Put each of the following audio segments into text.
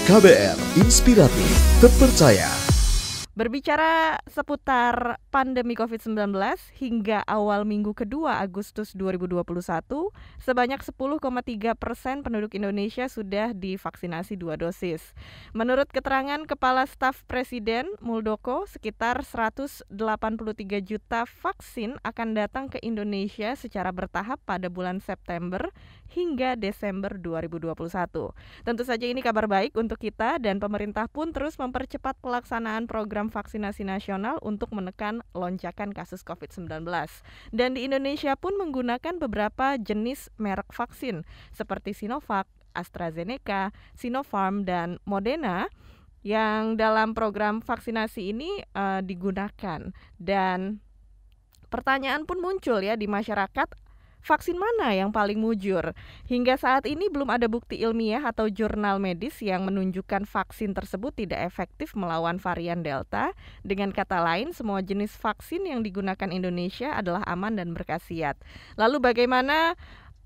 KBR Inspiratif, terpercaya. Berbicara seputar pandemi COVID-19, hingga awal minggu kedua Agustus 2021, sebanyak 10,3% penduduk Indonesia sudah divaksinasi 2 dosis. Menurut keterangan Kepala Staf Presiden Muldoko, sekitar 183 juta vaksin akan datang ke Indonesia secara bertahap pada bulan September hingga Desember 2021. Tentu saja ini kabar baik untuk kita, dan pemerintah pun terus mempercepat pelaksanaan program vaksinasi nasional untuk menekan lonjakan kasus COVID-19. Dan di Indonesia pun menggunakan beberapa jenis merek vaksin seperti Sinovac, AstraZeneca, Sinopharm, dan Moderna yang dalam program vaksinasi ini digunakan. Dan pertanyaan pun muncul ya di masyarakat, vaksin mana yang paling mujur? Hingga saat ini belum ada bukti ilmiah atau jurnal medis yang menunjukkan vaksin tersebut tidak efektif melawan varian Delta. Dengan kata lain, semua jenis vaksin yang digunakan Indonesia adalah aman dan berkhasiat. Lalu bagaimana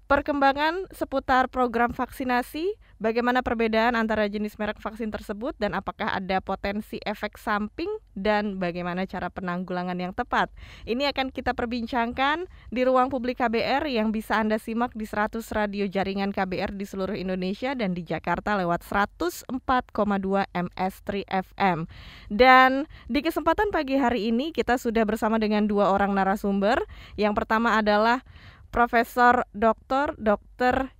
perkembangan seputar program vaksinasi? Bagaimana perbedaan antara jenis merek vaksin tersebut, dan apakah ada potensi efek samping, dan bagaimana cara penanggulangan yang tepat? Ini akan kita perbincangkan di ruang publik KBR yang bisa Anda simak di 100 radio jaringan KBR di seluruh Indonesia dan di Jakarta lewat 104,2 MS3 FM. Dan di kesempatan pagi hari ini kita sudah bersama dengan 2 orang narasumber. Yang pertama adalah Profesor Dr.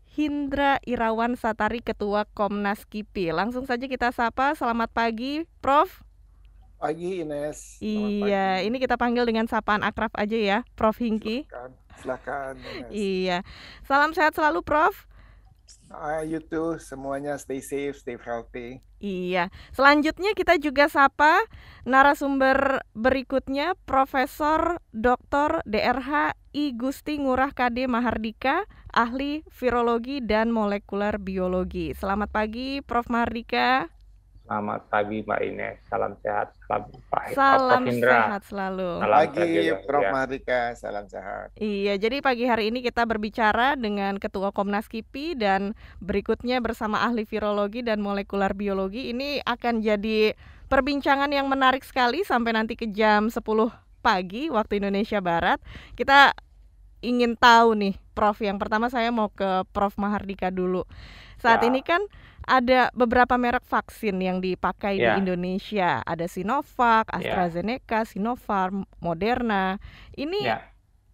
Hindra Irawan Satari, Ketua Komnas KIPI. Langsung saja kita sapa. Selamat pagi, Prof. Pagi, Ines. Iya, ini kita panggil dengan sapaan akrab aja ya, Prof Hingki. Silakan, Ines. Iya. Salam sehat selalu, Prof. You too, semuanya stay safe, stay healthy. Iya. Selanjutnya kita juga sapa narasumber berikutnya, Profesor Dr. DRH I Gusti Ngurah KD Mahardika, ahli virologi dan molekuler biologi. Selamat pagi, Prof Mahardika. Selamat pagi, Mbak Ines. Salam sehat. Salam sehat selalu. Selamat pagi, Prof Mahardika. Salam sehat. Iya, jadi pagi hari ini kita berbicara dengan Ketua Komnas KIPI, dan berikutnya bersama ahli virologi dan molekuler biologi. Ini akan jadi perbincangan yang menarik sekali sampai nanti ke jam 10 pagi waktu Indonesia Barat. Kita ingin tahu nih, Prof. Yang pertama saya mau ke Prof Mahardika dulu. Saat ini kan ada beberapa merek vaksin yang dipakai di Indonesia. Ada Sinovac, AstraZeneca, Sinopharm, Moderna. Ini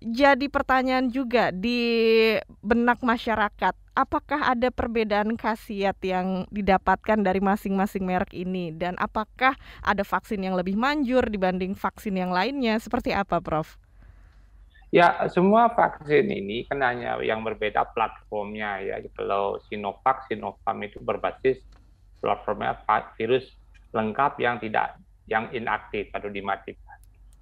jadi pertanyaan juga di benak masyarakat. Apakah ada perbedaan khasiat yang didapatkan dari masing-masing merek ini? Dan apakah ada vaksin yang lebih manjur dibanding vaksin yang lainnya? Seperti apa, Prof? Ya, semua vaksin ini kan hanya yang berbeda platformnya ya. Kalau Sinovac, Sinopharm itu berbasis platformnya virus lengkap yang inaktif atau dimatikan.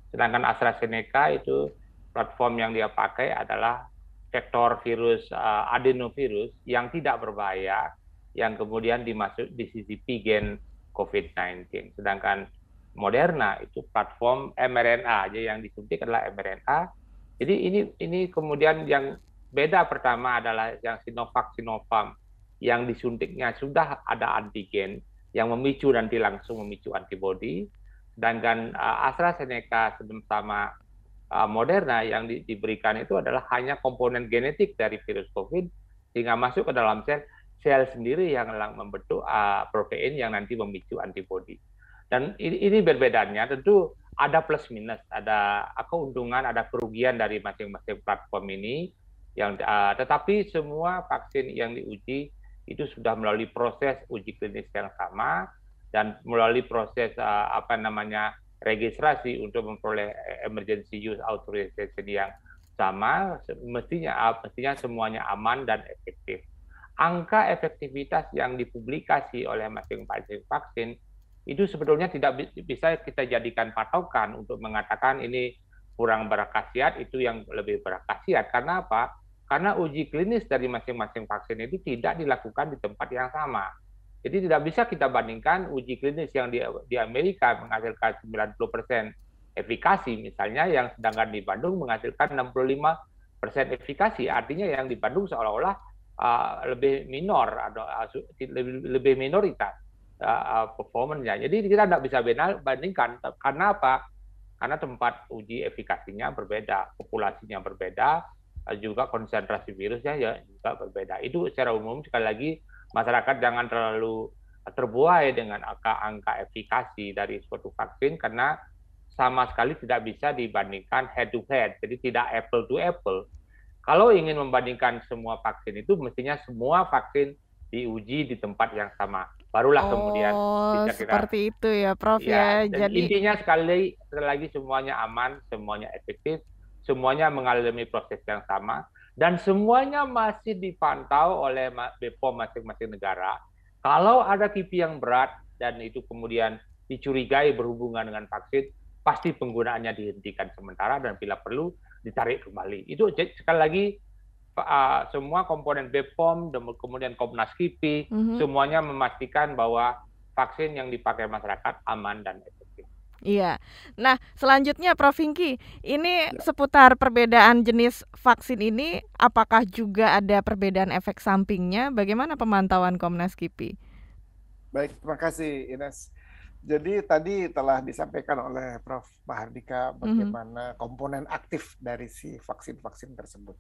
Sedangkan AstraZeneca itu platform yang dia pakai adalah vektor virus adenovirus yang tidak berbahaya, yang kemudian disisipi gen COVID-19. Sedangkan Moderna itu platform mRNA, aja yang disuntik adalah mRNA. Jadi ini kemudian yang beda pertama adalah yang Sinovac, Sinopharm yang disuntiknya sudah ada antigen yang memicu nanti langsung memicu antibodi, sedangkan AstraZeneca sama Moderna yang diberikan itu adalah hanya komponen genetik dari virus COVID sehingga masuk ke dalam sel sendiri yang membentuk protein yang nanti memicu antibodi. Dan ini berbedanya tentu ada plus minus, ada keuntungan, ada kerugian dari masing-masing platform ini. Tetapi semua vaksin yang diuji itu sudah melalui proses uji klinis yang sama dan melalui proses registrasi untuk memperoleh emergency use authorization yang sama. Mestinya semuanya aman dan efektif. Angka efektivitas yang dipublikasi oleh masing-masing vaksin itu sebetulnya tidak bisa kita jadikan patokan untuk mengatakan ini kurang berkhasiat, itu yang lebih berkhasiat. Karena apa? Karena uji klinis dari masing-masing vaksin itu tidak dilakukan di tempat yang sama. Jadi tidak bisa kita bandingkan uji klinis yang di Amerika menghasilkan 90% efikasi misalnya, yang sedangkan di Bandung menghasilkan 65% efikasi. Artinya yang di Bandung seolah-olah lebih minor atau lebih minoritas performanya. Jadi kita tidak bisa bandingkan. Karena apa? Karena tempat uji efikasinya berbeda, populasinya berbeda, juga konsentrasi virusnya ya juga berbeda. Itu secara umum sekali lagi masyarakat jangan terlalu terbuai dengan angka efikasi dari suatu vaksin karena sama sekali tidak bisa dibandingkan head to head. Jadi tidak apple to apple. Kalau ingin membandingkan semua vaksin itu mestinya semua vaksin diuji di tempat yang sama. Barulah kemudian bisa kita seperti itu ya, Prof ya. ya. Dan Jadi intinya sekali lagi semuanya aman, semuanya efektif, semuanya mengalami proses yang sama dan semuanya masih dipantau oleh BPOM masing-masing negara. Kalau ada KIPI yang berat dan itu kemudian dicurigai berhubungan dengan vaksin, pasti penggunaannya dihentikan sementara dan bila perlu ditarik kembali. Itu sekali lagi semua komponen BPOM dan kemudian Komnas KIPI semuanya memastikan bahwa vaksin yang dipakai masyarakat aman dan efektif. Iya. Nah, selanjutnya Prof. Hingki, ini seputar perbedaan jenis vaksin ini, apakah juga ada perbedaan efek sampingnya? Bagaimana pemantauan Komnas KIPI? Baik, terima kasih Ines. Jadi tadi telah disampaikan oleh Prof. Mahardika bagaimana komponen aktif dari si vaksin-vaksin tersebut.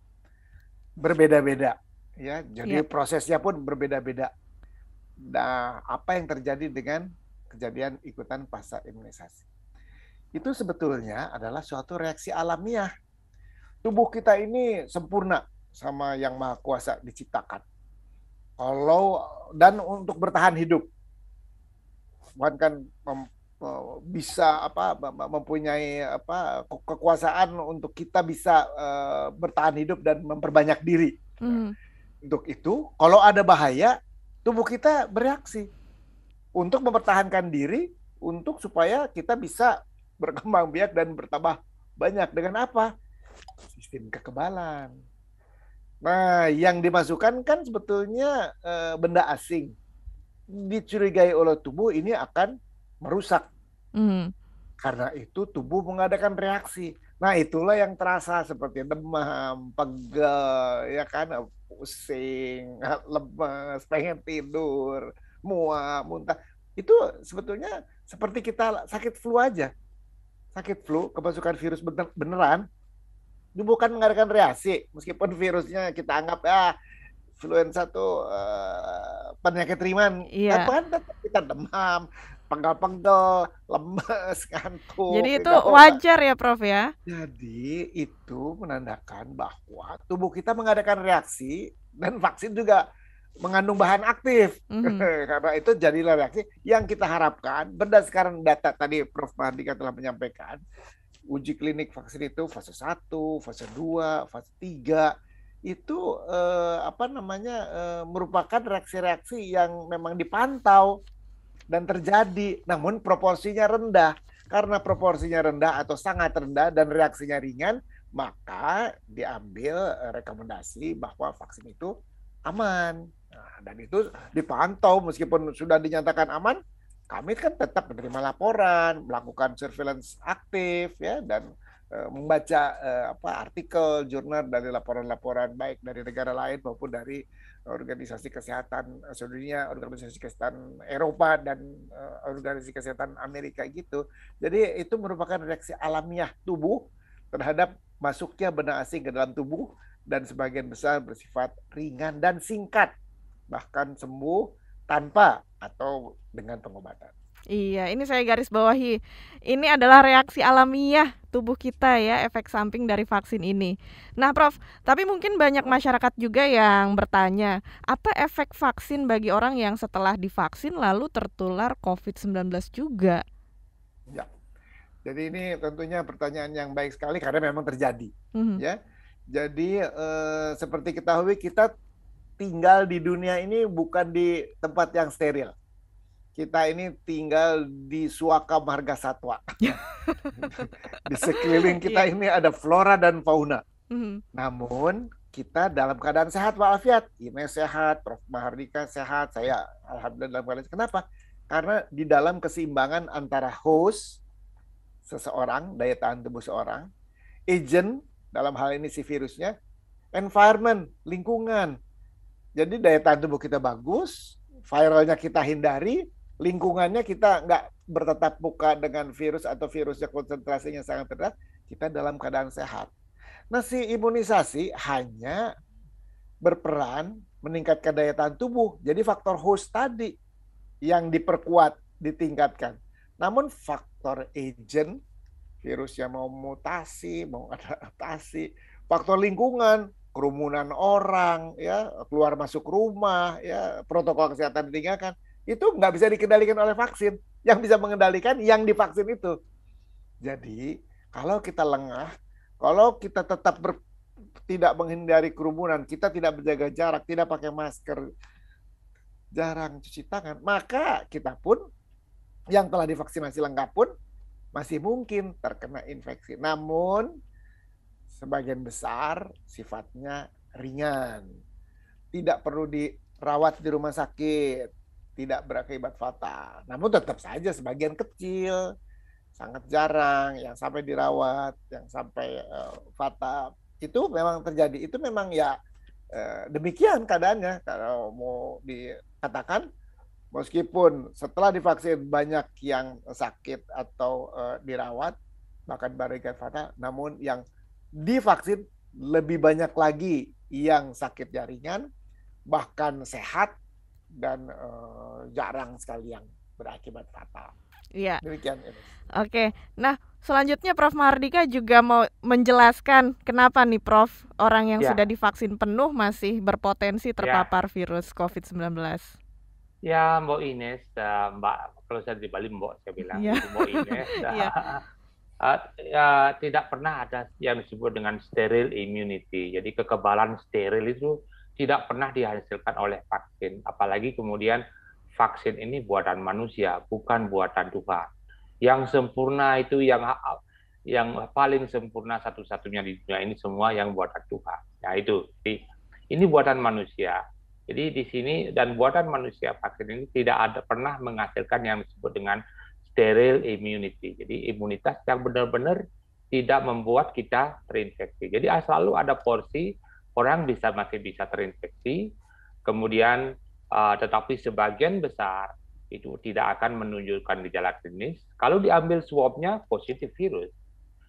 Berbeda-beda, ya. Jadi prosesnya pun berbeda-beda. Nah, apa yang terjadi dengan kejadian ikutan pasca imunisasi? Itu sebetulnya adalah suatu reaksi alamiah. Tubuh kita ini sempurna sama Yang Maha Kuasa diciptakan. Dan untuk bertahan hidup, Tuhan kan bisa mempunyai kekuasaan untuk kita bisa bertahan hidup dan memperbanyak diri. Untuk itu, kalau ada bahaya, tubuh kita bereaksi untuk mempertahankan diri, untuk supaya kita bisa berkembang biak dan bertambah banyak. Dengan apa? Sistem kekebalan. Nah, yang dimasukkan kan sebetulnya benda asing. Dicurigai oleh tubuh ini akan merusak. Karena itu tubuh mengadakan reaksi. Nah, itulah yang terasa seperti demam, pegel, ya kan, pusing, lemas, pengen tidur, mual, muntah. Itu sebetulnya seperti kita sakit flu aja. Sakit flu, kemasukan virus beneran, tubuh kan mengadakan reaksi. Meskipun virusnya kita anggap influenza tuh penyakit ringan, kan kita demam, pegel-pegel, lemes, ngantuk. Jadi itu wajar ya, Prof ya? Jadi itu menandakan bahwa tubuh kita mengadakan reaksi dan vaksin juga mengandung bahan aktif. Karena itu jadilah reaksi yang kita harapkan berdasarkan data tadi Prof. Mahardika telah menyampaikan. Uji klinik vaksin itu fase 1, fase 2, fase 3 itu merupakan reaksi-reaksi yang memang dipantau dan terjadi, namun proporsinya rendah. Karena proporsinya rendah atau sangat rendah dan reaksinya ringan, maka diambil rekomendasi bahwa vaksin itu aman. Nah, dan itu dipantau meskipun sudah dinyatakan aman, kami kan tetap menerima laporan, melakukan surveillance aktif, ya, dan membaca artikel, jurnal dari laporan-laporan baik dari negara lain maupun dari organisasi kesehatan sedunia, organisasi kesehatan Eropa dan organisasi kesehatan Amerika gitu. Jadi itu merupakan reaksi alamiah tubuh terhadap masuknya benda asing ke dalam tubuh dan sebagian besar bersifat ringan dan singkat, bahkan sembuh tanpa atau dengan pengobatan. Iya, ini saya garis bawahi. Ini adalah reaksi alamiah tubuh kita ya, efek samping dari vaksin ini. Nah, Prof, tapi mungkin banyak masyarakat juga yang bertanya, apa efek vaksin bagi orang yang setelah divaksin lalu tertular COVID-19 juga? Ya, jadi ini tentunya pertanyaan yang baik sekali karena memang terjadi. Ya, jadi seperti ketahui kita tinggal di dunia ini bukan di tempat yang steril. Kita ini tinggal di suaka marga satwa. Di sekeliling kita ini ada flora dan fauna. Namun kita dalam keadaan sehat walafiat. Ines sehat, Prof. Mahardika sehat, saya alhamdulillah dalam keadaan. Kenapa? Karena di dalam keseimbangan antara host seseorang, daya tahan tubuh seorang, agent dalam hal ini si virusnya, environment, lingkungan, Jadi daya tahan tubuh kita bagus, viralnya kita hindari, lingkungannya kita nggak bertatap muka dengan virus atau virusnya konsentrasinya sangat rendah, kita dalam keadaan sehat. Nah, si imunisasi hanya berperan meningkatkan daya tahan tubuh. Jadi faktor host tadi yang diperkuat, ditingkatkan. Namun faktor agent, virus yang mau mutasi, mau adaptasi, faktor lingkungan, kerumunan orang, ya keluar masuk rumah, ya protokol kesehatan ditinggalkan, itu nggak bisa dikendalikan oleh vaksin. Yang bisa mengendalikan yang divaksin itu. Jadi kalau kita lengah, kalau kita tetap tidak menghindari kerumunan, kita tidak menjaga jarak, tidak pakai masker, jarang cuci tangan, maka kita pun yang telah divaksinasi lengkap pun masih mungkin terkena infeksi. Namun sebagian besar sifatnya ringan. Tidak perlu dirawat di rumah sakit, tidak berakibat fatal. Namun tetap saja sebagian kecil, sangat jarang yang sampai dirawat, yang sampai fatal. Itu memang terjadi. Itu memang ya demikian keadaannya. Kalau mau dikatakan, meskipun setelah divaksin banyak yang sakit atau dirawat, bahkan berakibat fatal, namun yang divaksin lebih banyak lagi yang sakit ringan, bahkan sehat, dan jarang sekali yang berakibat fatal. Iya. Demikian. Oke, nah selanjutnya Prof. Mahardika juga mau menjelaskan kenapa nih Prof, orang yang sudah divaksin penuh masih berpotensi terpapar virus COVID-19. Ya, Mbak Ines, Mbak, kalau saya di Bali Mbak, saya bilang, Mbak Ines, tidak pernah ada yang disebut dengan sterile immunity. Jadi kekebalan steril itu tidak pernah dihasilkan oleh vaksin. Apalagi kemudian vaksin ini buatan manusia, bukan buatan Tuhan. Yang sempurna itu yang paling sempurna satu-satunya di dunia ini semua yang buatan Tuhan. Ya itu. Ini buatan manusia. Jadi di sini dan buatan manusia vaksin ini tidak pernah menghasilkan yang disebut dengan sterile immunity. Jadi imunitas yang benar-benar tidak membuat kita terinfeksi. Jadi selalu ada porsi orang masih bisa terinfeksi, kemudian tetapi sebagian besar itu tidak akan menunjukkan gejala klinis. Kalau diambil swabnya positif virus,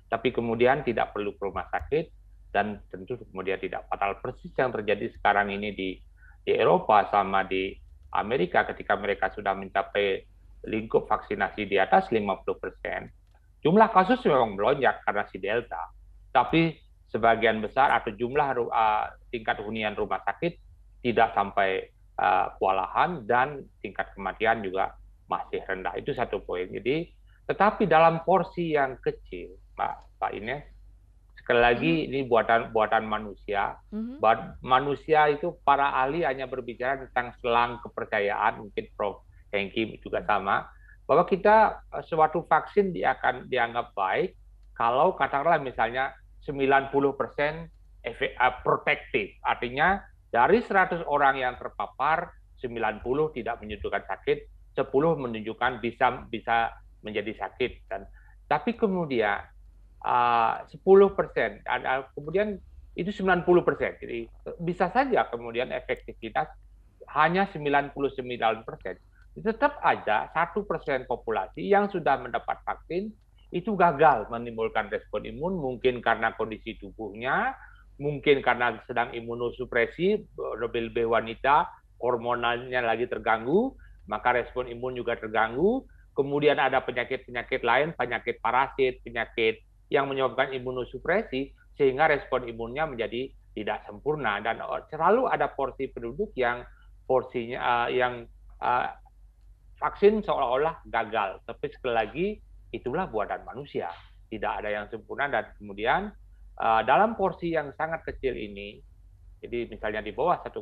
tapi kemudian tidak perlu ke rumah sakit dan tentu kemudian tidak fatal. Persis yang terjadi sekarang ini di Eropa sama di Amerika ketika mereka sudah mencapai lingkup vaksinasi di atas 50%. Jumlah kasus memang melonjak karena si Delta. Tapi sebagian besar atau jumlah tingkat hunian rumah sakit tidak sampai kewalahan dan tingkat kematian juga masih rendah. Itu satu poin. Jadi, tetapi dalam porsi yang kecil, Pak Ines, sekali lagi ini buatan manusia. Manusia itu para ahli hanya berbicara tentang selang kepercayaan, mungkin Prof. Hengki juga sama, bahwa kita suatu vaksin akan dianggap baik kalau katakanlah misalnya 90% protektif, artinya dari 100 orang yang terpapar 90 tidak menunjukkan sakit, 10 menunjukkan bisa menjadi sakit, tapi kemudian 10%, kemudian itu 90%. Jadi bisa saja kemudian efektivitas hanya 99%. Tetap ada 1% populasi yang sudah mendapat vaksin itu gagal menimbulkan respon imun, mungkin karena kondisi tubuhnya, mungkin karena sedang imunosupresi, lebih wanita, hormonalnya lagi terganggu, maka respon imun juga terganggu. Kemudian ada penyakit-penyakit lain, penyakit parasit, penyakit yang menyebabkan imunosupresi, sehingga respon imunnya menjadi tidak sempurna. Dan selalu ada porsi penduduk yang porsinya vaksin seolah-olah gagal. Tapi sekali lagi, itulah buatan manusia. Tidak ada yang sempurna, dan kemudian dalam porsi yang sangat kecil ini, jadi misalnya di bawah 1%,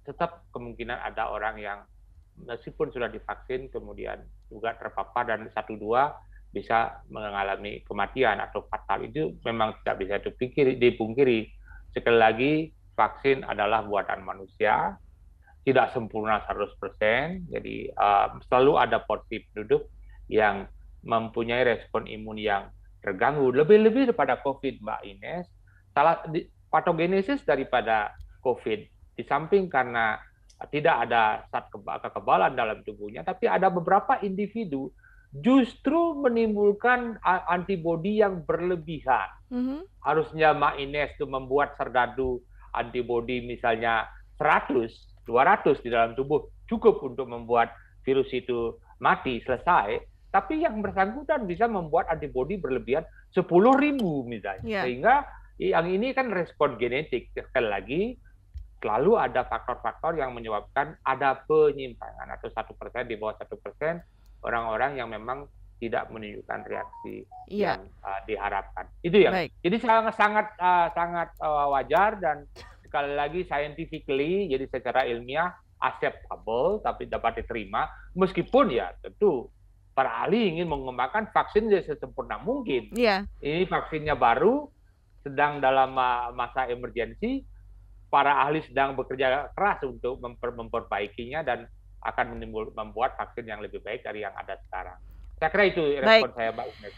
tetap kemungkinan ada orang yang meskipun sudah divaksin, kemudian juga terpapar dan 1-2 bisa mengalami kematian atau fatal. Itu memang tidak bisa dipungkiri. Sekali lagi, vaksin adalah buatan manusia, tidak sempurna 100%, jadi selalu ada porsi penduduk yang mempunyai respon imun yang terganggu. Lebih-lebih daripada COVID, Mbak Ines, patogenesis daripada COVID. Di samping karena tidak ada kekebalan dalam tubuhnya, tapi ada beberapa individu justru menimbulkan antibodi yang berlebihan. Harusnya Mbak Ines itu membuat serdadu antibodi misalnya 100, 200 di dalam tubuh cukup untuk membuat virus itu mati, selesai. Tapi yang bersangkutan bisa membuat antibodi berlebihan 10.000 misalnya. Sehingga yang ini kan respon genetik. Sekali lagi, selalu ada faktor-faktor yang menyebabkan ada penyimpangan atau 1% di bawah 1% orang-orang yang memang tidak menunjukkan reaksi yang diharapkan. Itu ya. Jadi sangat wajar dan sekali lagi scientifically, jadi secara ilmiah acceptable, tapi dapat diterima, meskipun ya tentu para ahli ingin mengembangkan vaksin sesempurna mungkin. Ini vaksinnya baru, sedang dalam masa emergensi, para ahli sedang bekerja keras untuk memperbaikinya dan akan membuat vaksin yang lebih baik dari yang ada sekarang. Saya kira itu respon saya, Mbak Ines.